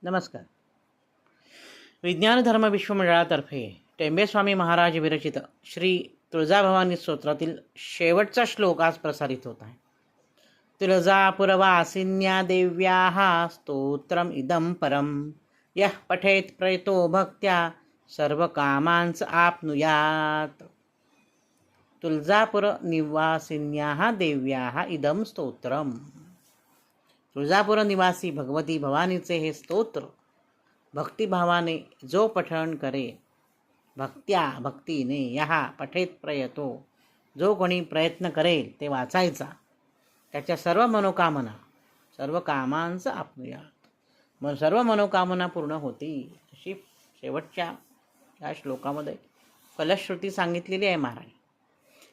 नमस्कार. विज्ञान धर्म विश्वमंडळातर्फे टेंबेस्वामी महाराज विरचित श्री तुळजाभवानी स्तोत्रातील शेवटचा श्लोक आज प्रसारित होत आहे. तुळजापुरवासिन्या देव्याः स्तोत्रम इदं परम यः पठेत प्रयतो भक्त्या सर्व कामांच आपनुयात. तुळजापुर निवासिन्याः देव्याः इदं स्तोत्रम. तुळजापूर निवासी भगवती भवानीचे हे स्तोत्र भक्तिभावाने जो पठण करे, भक्तीने यहा पठेत प्रयतो, जो कोणी प्रयत्न करेल ते वाचायचा, त्याच्या सर्व मनोकामना सर्व कामांचं आपणूयात, मग सर्व मनोकामना पूर्ण होती. अशी शेवटच्या या श्लोकामध्ये फलश्रुती सांगितलेली आहे.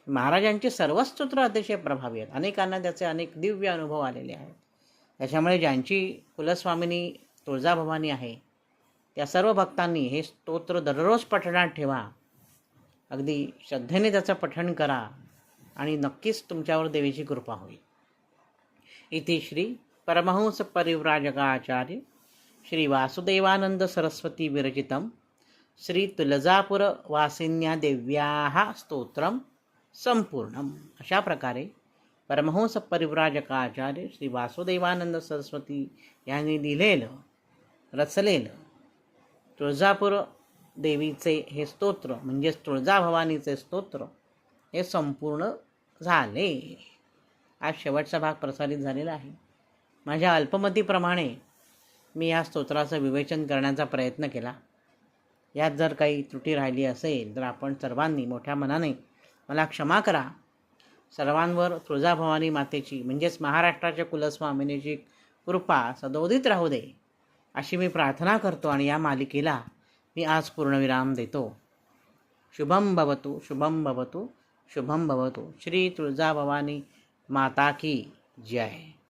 महाराजांची सर्व स्तोत्र अतिशय प्रभावी आहेत. अनेकांना त्याचे अनेक दिव्य अनुभव आलेले आहेत. त्याच्यामुळे ज्यांची कुलस्वामिनी तुळजाभवानी आहे त्या सर्व भक्तांनी हे स्तोत्र दररोज पठणात ठेवा. अगदी श्रद्धेने त्याचं पठण करा आणि नक्कीच तुमच्यावर देवीची कृपा होईल. इति श्री परमहंस परिव्राजकाचार्य श्री वासुदेवानंद सरस्वती विरचितम श्री तुळजापुर वासिन्या देव्याः स्तोत्रम संपूर्णम. अशा प्रकारे परमहंस परिव्राजकाचार्य श्री वासुदेवानंद सरस्वती यांनी लिहिलेलं रचलेलं तुळजापूर देवीचे हे स्तोत्र म्हणजेच तुळजाभवानीचे स्तोत्र हे संपूर्ण झाले. आज शेवटचा भाग प्रसारित झालेला आहे. माझ्या अल्पमतीप्रमाणे मी या स्तोत्राचं विवेचन करण्याचा प्रयत्न केला. यात जर काही त्रुटी राहिली असेल तर आपण सर्वांनी मोठ्या मनाने मला क्षमा करा. सर्वांवर तुळजाभवानी मातेची म्हणजेच महाराष्ट्राच्या कुलस्वामिनीची कृपा सदोदित राहू दे अशी मी प्रार्थना करतो आणि या मालिकेला मी आज पूर्णविराम देतो. शुभम भवतु, शुभम भवतु, शुभम भवतु. श्री तुळजाभवानी माता की जय.